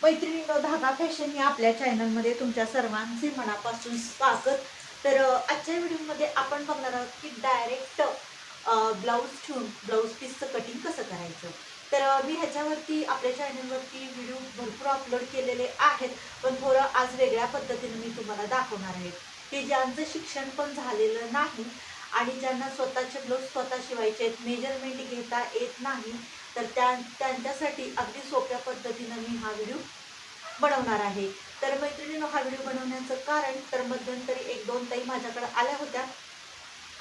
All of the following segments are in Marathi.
मैत्रिणींनो, धागा फॅशन या आपल्या चॅनलमध्ये तुमच्या सर्वांचे मनापासून स्वागत. तर आजच्या व्हिडिओमध्ये आपण बघणार आहोत की डायरेक्ट ब्लाऊज ठेवून ब्लाऊज पीसचं कटिंग कसं करायचं. तर मी ह्याच्यावरती आपल्या चॅनलवरती व्हिडिओ भरपूर अपलोड केलेले आहेत, पण थोडं आज वेगळ्या पद्धतीने मी तुम्हाला दाखवणार आहे की ज्यांचं शिक्षण पण झालेलं नाही आणि ज्यांना स्वतःचे ब्लाऊज स्वतः शिवायचे आहेत, मेजरमेंट घेता येत नाही, तर त्यांच्यासाठी अगदी सोप्या पद्धतीनं मी हा व्हिडिओ बनवणार आहे. तर मैत्रिणींनो, हा व्हिडिओ बनवण्याचं कारण, तर मध्यंतरी एक दोन ताई माझ्याकडे आल्या होत्या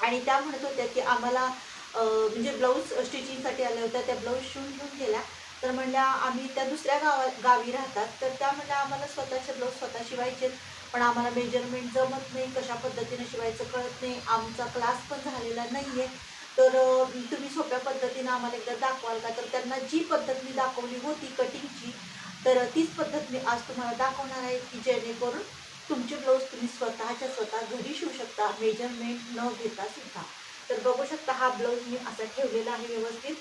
आणि त्या म्हणत होत्या की आम्हाला म्हणजे ब्लाऊज स्टिचिंगसाठी आल्या होत्या. त्या ब्लाऊज शिवून घेऊन गेल्या. तर म्हणल्या आम्ही त्या दुसऱ्या गावी राहतात. तर त्या म्हणल्या आम्हाला स्वतःचे ब्लाऊज स्वतः शिवायचे, पण आम्हाला मेजरमेंट जमत नाही, कशा पद्धतीने शिवायचं कळत नाही, आमचा क्लास पण झालेला नाही आहे. तर तुम्ही सोप्या पद्धतीनं आम्हाला एकदा दाखवाल का? तर त्यांना जी पद्धत मी दाखवली होती कटिंगची, तर तीच पद्धत मी आज तुम्हाला दाखवणार आहे की जेणेकरून तुमचे ब्लाऊज तुम्ही स्वतःच्या स्वतः घरी शिवू शकता, मेजरमेंट न घेता सुद्धा. तर बघू शकता, हा ब्लाऊज मी असा ठेवलेला आहे व्यवस्थित.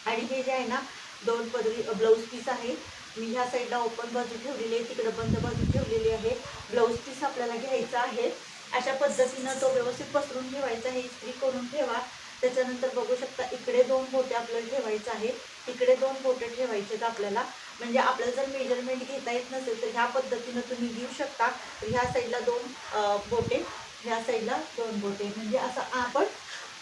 आणि हे जे आहे ना, दोन पदरी ब्लाऊज पीस आहे. मी ह्या साईडला ओपन बाजू ठेवलेली आहे, तिकडे बंद बाजू ठेवलेली आहे. ब्लाऊज पीस आपल्याला घ्यायचा आहे. अशा पद्धतीनं तो व्यवस्थित पसरून ठेवायचा आहे, इस्त्री करून ठेवा. त्याच्यानंतर बघू शकता, इकडे दोन बोटे आपल्याला ठेवायचं आहे, इकडे दोन बोटे ठेवायचे आपल्याला. म्हणजे आपल्याला जर मेजरमेंट घेता येत नसेल तर ह्या पद्धतीनं तुम्ही घेऊ शकता. ह्या साईडला दोन बोटे, ह्या साईडला दोन बोटे, म्हणजे असं आपण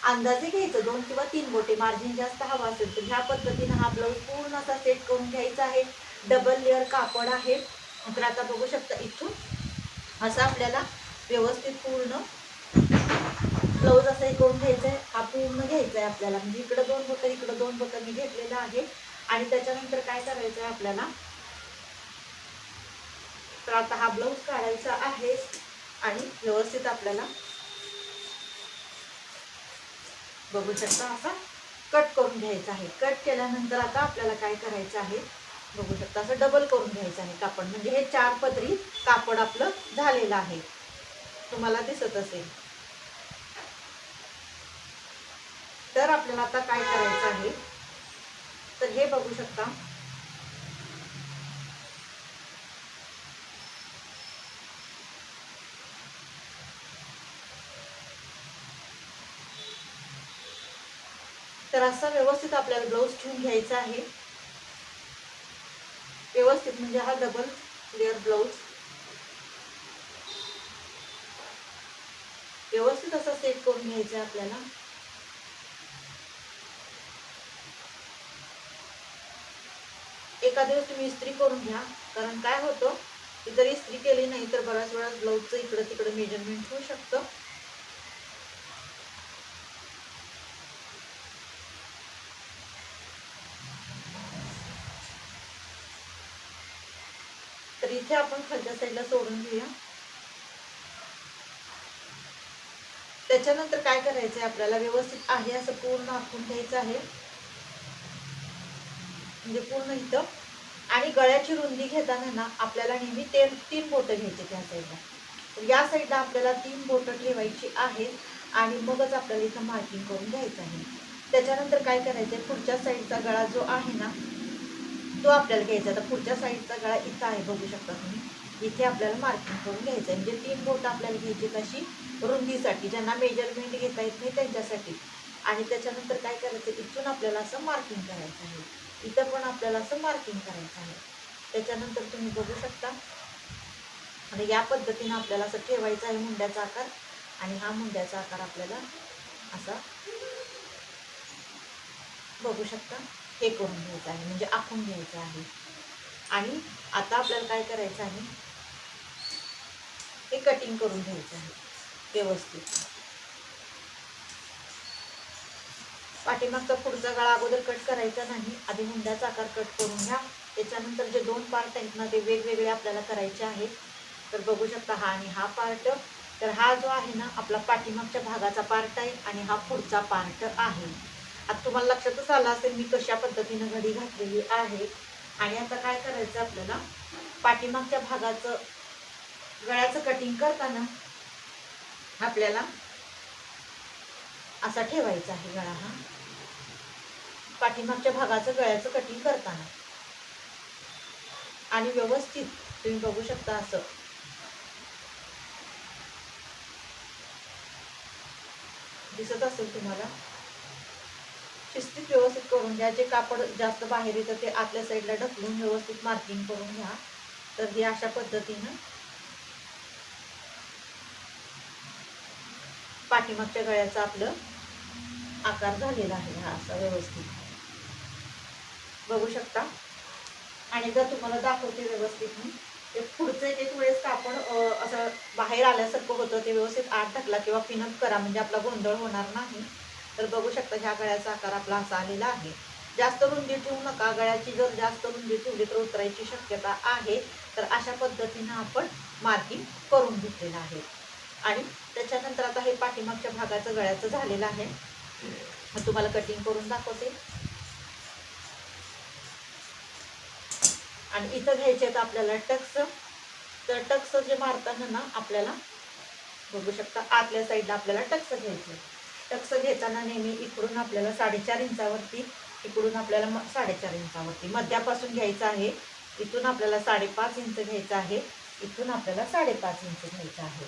अंदाजे घ्यायचं, 2 किंवा 3 बोटे. मार्जिन जास्त हवा असेल तर ह्या पद्धतीनं हा ब्लाऊज पूर्ण असा सेट करून घ्यायचा आहे. डबल लेअर कापड आहे. तर आता बघू शकता, इथून असं आपल्याला व्यवस्थित पूर्ण ब्लाऊज असं करून घ्यायचं आहे. हा पूर्ण घ्यायचा आहे आपल्याला, म्हणजे इकडं 2 बोटं, इकडं 2 बोटं मी घेतलेलं आहे. आणि त्याच्यानंतर काय करायचं आहे आपल्याला, तर आता हा ब्लाऊज काढायचा आहे आणि व्यवस्थित आपल्याला बघू शकता असा कट करून घ्यायचा आहे. कट केल्यानंतर आता आपल्याला काय करायचं आहे, बघू शकता असं डबल करून घ्यायचं आहे कापड. म्हणजे हे 4 पदरी कापड आपलं झालेलं आहे, तुम्हाला दिसत असेल. तर आपल्याला आता काय करायचं आहे, तर हे बघू शकता, तर असं व्यवस्थित आपल्याला ब्लाऊज ठेवून घ्यायचा आहे. व्यवस्थित म्हणजे हा डबल लेअर ब्लाऊज व्यवस्थित असा सेट करून घ्यायचा आहे आपल्याला. एका दिवस तुम्ही इस्त्री करून घ्या, कारण काय होतं की जर इस्त्री केली नाही तर बऱ्याच वेळा ब्लाऊजचं इकडं तिकडं मेजरमेंट होऊ शकतं. तर इथे आपण खालच्या साईडला सोडून घेऊया. त्याच्यानंतर काय करायचंय आपल्याला, व्यवस्थित आहे असं पूर्ण आखून घ्यायचं आहे, म्हणजे पूर्ण इथं. आणि गळ्याची रुंदी घेताना ना आपल्याला नेहमी 3 बोटं घ्यायचे त्या साईडला. या साईडला आपल्याला 3 बोटं ठेवायची आहेत आणि मगच आपल्याला इथं मार्किंग करून घ्यायचं आहे. त्याच्यानंतर काय करायचंय, पुढच्या साईडचा गळा जो आहे ना तो आपल्याला घ्यायचा. आता पुढच्या साईडचा गळा इथं आहे, बघू शकता तुम्ही. इथे आपल्याला मार्किंग करून घ्यायचं आहे, म्हणजे 3 बोटं आपल्याला घ्यायची तशी रुंदीसाठी, ज्यांना मेजरमेंट घेता येत नाही त्यांच्यासाठी. आणि त्याच्यानंतर काय करायचं, इथून आपल्याला असं मार्किंग करायचं आहे, इथं पण आपल्याला असं मार्किंग करायचं आहे. त्याच्यानंतर तुम्ही बघू शकता, आणि या पद्धतीनं आपल्याला असं ठेवायचं आहे मुंड्याचा आकार. आणि हा मुंड्याचा आकार आपल्याला असा बघू शकता हे करून घ्यायचं आहे, म्हणजे आखून घ्यायचं आहे. आणि आता आपल्याला काय करायचं आहे, हे कटिंग करून घ्यायचं आहे व्यवस्थित. पाठीमागचा पुढचा गळा अगोदर कट करायचा नाही, आधी मुंड्याचा आकार कट करून घ्या. त्याच्यानंतर जे 2 पार्ट आहेत ना ते वेगवेगळे आपल्याला करायचे आहेत. तर बघू शकता, हा आणि हा पार्ट. तर हा जो आहे ना आपला पाठीमागच्या भागाचा पार्ट आहे आणि हा पुढचा पार्ट आहे. आता तुम्हाला लक्षातच आलं असेल मी कशा पद्धतीनं घडी घातलेली आहे. आणि आता काय करायचं आपल्याला, पाठीमागच्या भागाचं गळ्याचं कटिंग करताना आपल्याला असा ठेवायचा आहे गळा. हा पाठीमागच्या भागाचं गळ्याचं कटिंग करताना आणि व्यवस्थित तुम्ही बघू शकता असं दिसत असेल तुम्हाला. शिस्तीत व्यवस्थित करून घ्या. जे कापड जास्त बाहेर येतं ते आतल्या साईडला ढकलून व्यवस्थित मार्किंग करून घ्या. तर हे अशा पद्धतीनं पाठीमागच्या गळ्याचा आपलं आकार झालेला आहे हा असा व्यवस्थित बघू शकता. आणि जर तुम्हाला दाखवते व्यवस्थित मी ते पुढचं एक वेळेस कापड असं बाहेर आल्यासारखं होतं ते व्यवस्थित आत ढकला किंवा पिनअप करा म्हणजे आपला गोंधळ होणार नाही. तर बघू शकता ह्या गळ्याचा आकार आपला असा आलेला आहे. जास्त रुंदी ठेवू नका. गळ्याची जर जास्त रुंदी ठेवली तर उतरायची शक्यता आहे. तर अशा पद्धतीनं आपण मार्किंग करून घेतलेलं आहे. आणि त्याच्यानंतर आता हे पाठीमागच्या भागाचं गळ्याचं झालेलं आहे. मग तुम्हाला कटिंग करून दाखवते. आणि इथं घ्यायचे आहेत आपल्याला टक्स. तर टक्स जे मारताना ना आपल्याला बघू शकता आतल्या साईडला आपल्याला टक्स घ्यायचे. टक्स घेताना नेहमी इकडून आपल्याला 4.5 इंचावरती, इकडून आपल्याला 4.5 इंचावरती मध्यापासून घ्यायचं आहे. इथून आपल्याला 5.5 इंच घ्यायचं आहे. इथून आपल्याला 5.5 इंच घ्यायचं आहे.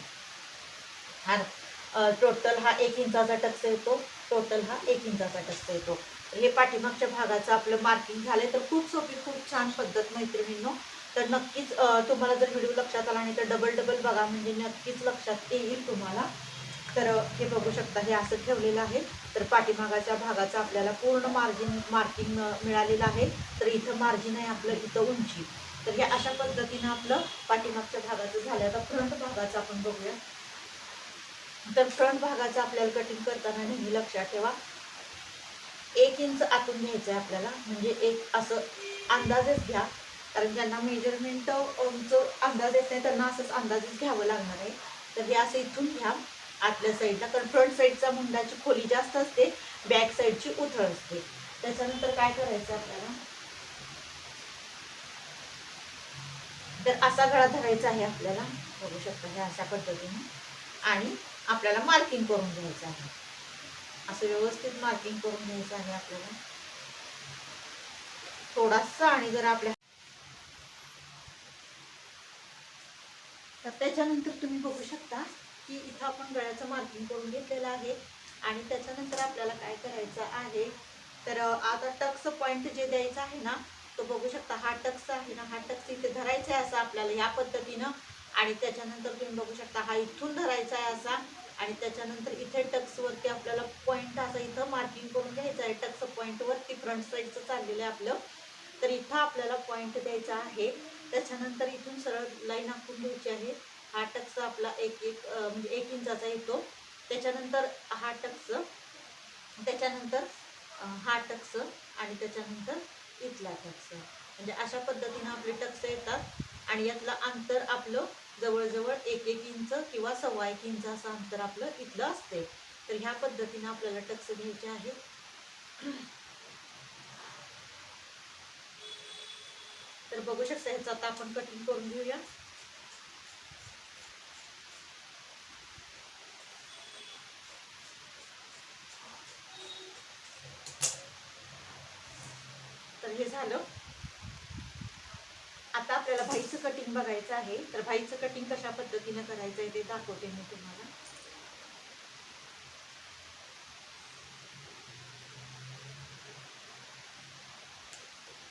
हा टोटल हा 1 इंचाचा टक्स येतो. टोटल हा 1 इंचाचा टक्स येतो. हे पाठीमागच्या भागाचं आपलं मार्किंग झालंय. तर खूप सोपी खूप छान पद्धत मैत्रिणींनो. तर नक्कीच तुम्हाला जर व्हिडिओ लक्षात आला नाही तर डबल डबल बघा म्हणजे नक्कीच लक्षात येईल तुम्हाला. तर हे बघू शकता हे असं ठेवलेलं आहे. तर पाठीमागाच्या भागाचं आपल्याला पूर्ण मार्किंग मिळालेलं आहे. तर इथं मार्जिन आहे आपलं, इथं उंची. तर हे अशा पद्धतीनं आपलं पाठीमागच्या भागाचं झालं. आता फ्रंट भागाचं आपण बघूया. तर फ्रंट भागाचं आपल्याला कटिंग करताना नेहमी लक्षात ठेवा 1 इंच आतून घ्यायचं आहे आपल्याला. म्हणजे एक असं अंदाजच घ्या. कारण ज्यांना मेजरमेंटचं अंदाज येत नाही त्यांना असंच अंदाजच घ्यावं लागणार आहे. तर हे असं इथून घ्या आतल्या साईडला. कारण फ्रंट साईडचा मुंडाची खोली जास्त असते, बॅक साईडची उथळ असते. त्याच्यानंतर काय करायचं आपल्याला, तर असा गळा धरायचा आहे आपल्याला. बघू शकता हे अशा पद्धतीने. आणि आपल्याला मार्किंग करून घ्यायचं आहे. असं व्यवस्थित मार्किंग करून घ्यायचं आहे आपल्याला थोडासा. आणि जर आपल्या तर त्याच्यानंतर तुम्ही बघू शकता की इथं आपण गळ्याचं मार्किंग करून घेतलेलं आहे. आणि त्याच्यानंतर आपल्याला काय करायचं आहे, तर आता टक्स पॉईंट जे द्यायचा आहे ना तो बघू शकता. हा टक्स आहे ना, हा टक्स इथे धरायचा आहे असा आपल्याला ह्या पद्धतीनं. आणि त्याच्यानंतर तुम्ही बघू शकता हा इथून धरायचा आहे असा. आणि त्याच्यानंतर इथे टक्सवरती आपल्याला पॉईंट असा इथं मार्किंग करून घ्यायचं आहे. टक्स पॉईंटवरती फ्रंट साईडचं चाललेलं आहे आपलं. तर इथं आपल्याला पॉईंट द्यायचा आहे. त्याच्यानंतर इथून सरळ लाईन आखून घ्यायची आहे. हा टक्स आपला म्हणजे 1 इंचाचा येतो. त्याच्यानंतर हा टक्स, त्याच्यानंतर हा टक्स आणि त्याच्यानंतर इथला टक्स. म्हणजे अशा पद्धतीनं आपले टक्स येतात. आणि यातलं अंतर आपलं जवळजवळ 1-1 इंच किंवा 1.25 इंच असं अंतर आपलं इथलं असते. तर ह्या पद्धतीनं आपल्याला टक्स घ्यायचे आहेत. तर बघू शकता ह्याचं आता आपण कटिंग करून घेऊया. तर हे झालं. आता आपल्याला भाईचं कटिंग बघायचं आहे. तर भाईचं कटिंग कशा पद्धतीनं करायचं आहे ते दाखवते मी तुम्हाला.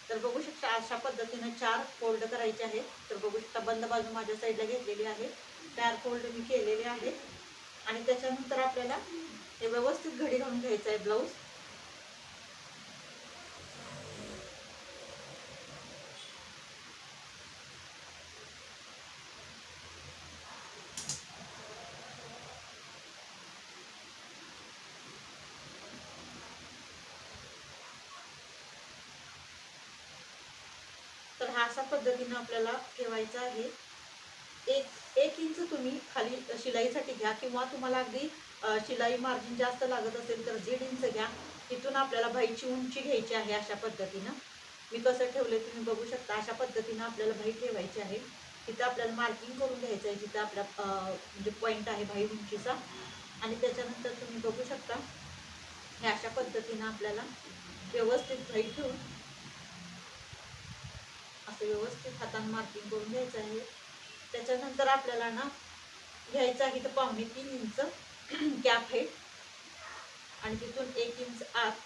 तर बघू शकता अशा पद्धतीनं 4 फोल्ड करायचे आहेत. तर बघू शकता बंद बाजू माझ्या साईडला घेतलेली आहे. 4 फोल्ड मी केलेले आहेत. आणि त्याच्यानंतर आपल्याला हे व्यवस्थित घडी घालून घ्यायचं आहे ब्लाऊज. तर हा अशा पद्धतीनं आपल्याला ठेवायचा आहे. एक इंच तुम्ही खाली शिलाईसाठी घ्या किंवा तुम्हाला अगदी शिलाई मार्जिन जास्त लागत असेल तर 1.5 इंच घ्या. तिथून आपल्याला भाईची उंची घ्यायची आहे अशा पद्धतीनं. मी कसं ठेवले तुम्ही बघू शकता. अशा पद्धतीनं आपल्याला भाई ठेवायची आहे. तिथं आपल्याला मार्किंग करून घ्यायचं आहे जिथं आपला म्हणजे पॉईंट आहे भाई उंचीचा. आणि त्याच्यानंतर तुम्ही बघू शकता हे अशा पद्धतीनं आपल्याला व्यवस्थित भाई ठेवून असं व्यवस्थित हाताने मार्किंग करून घ्यायचं आहे. त्याच्यानंतर आपल्याला ना घ्यायचं आहे तर 2.25 इंच कॅप आहे आणि तिथून 1 इंच आत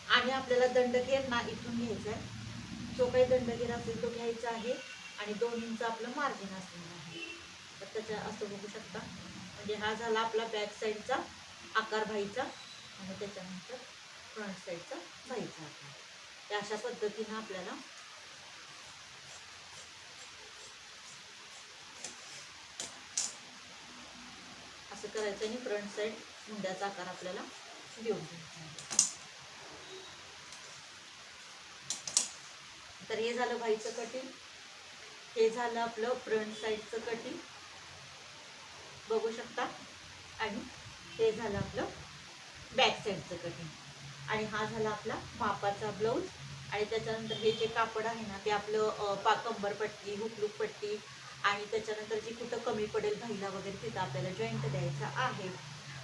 आणि आपल्याला दंडघेर ना इथून घ्यायचा आहे. जो काही दंडघेर असेल तो घ्यायचा आहे आणि 2 इंच आपलं मार्जिन असलेलं आहे. तर त्याच्या असं बघू शकता. म्हणजे हा झाला आपला बॅक साईडचा आकार बाहीचा आणि त्याच्यानंतर फ्रंट साईडचा बाहीचा आकार. तर अशा पद्धतीनं आपल्याला असं करायचं आणि फ्रंट साईड मुंड्याचा आकार आपल्याला देऊन घ्यायचा. तर हे झालं बाहीचं कटिंग. हे झालं आपलं फ्रंट साईडचं कटिंग बघू शकता आणि हे झालं आपलं बॅक साईडचं कटिंग आणि हा झाला आपला मापाचा ब्लाऊज. आणि त्याच्यानंतर हे जे कापड आहे ना ते आपलं कंबरपट्टी हुकलूक पट्टी आणि त्याच्यानंतर जी कुठं कमी पडेल बाहीला वगैरे तिथं आपल्याला जॉईंट द्यायचा आहे.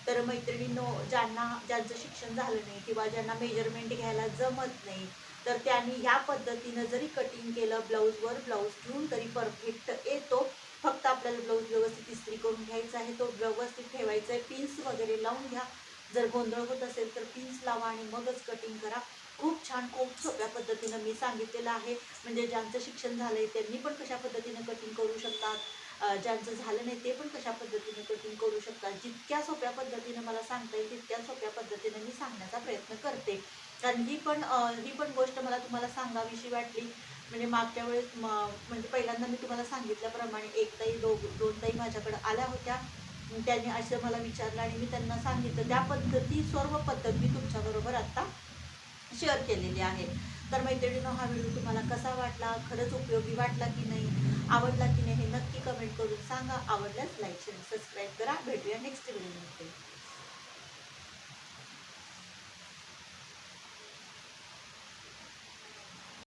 तर मैत्रिणींनो, ज्यांचं शिक्षण झालं नाही किंवा ज्यांना मेजरमेंट घ्यायला जमत नाही तर त्यांनी ह्या पद्धतीनं जरी कटिंग केलं ब्लाऊजवर ब्लाऊज ठेवून तरी परफेक्ट येतो. फक्त आपल्याला ब्लाऊज व्यवस्थित इस्त्री करून घ्यायचा आहे, तो व्यवस्थित ठेवायचा आहे. पिन्स वगैरे लावून घ्या. जर गोंधळ होत असेल तर पिन्स लावा आणि मगच कटिंग करा. खूप छान खूप सोप्या पद्धतीनं मी सांगितलेलं आहे. म्हणजे ज्यांचं शिक्षण झालंय त्यांनी पण कशा पद्धतीनं कटिंग करू शकतात, ज्यांचं झालं नाही ते पण कशा पद्धतीने कटिंग करू शकतात. जितक्या सोप्या पद्धतीनं मला सांगता येईल तितक्या सोप्या पद्धतीने मी सांगण्याचा प्रयत्न करते. कारण ही पण गोष्ट मला तुम्हाला सांगावीशी वाटली. म्हणजे मागच्या वेळेस म्हणजे पहिल्यांदा मी तुम्हाला सांगितल्याप्रमाणे एक ताई दोन ताई माझ्याकडे आल्या होत्या. त्यांनी असं मला विचारलं आणि मी त्यांना सांगितलं. त्या पद्धती सर्व पद्धत मी तुमच्याबरोबर आता शेअर केलेली आहे. तर मैत्रिणींनो, हा व्हिडिओ तुम्हाला कसा वाटला, खरंच उपयोगी वाटला की नाही, आवडला की नाही हे नक्की कमेंट करून सांगा. आवडल्यास लाईक शेअर सबस्क्राईब करा. भेटूया नेक्स्ट व्हिडिओमध्ये.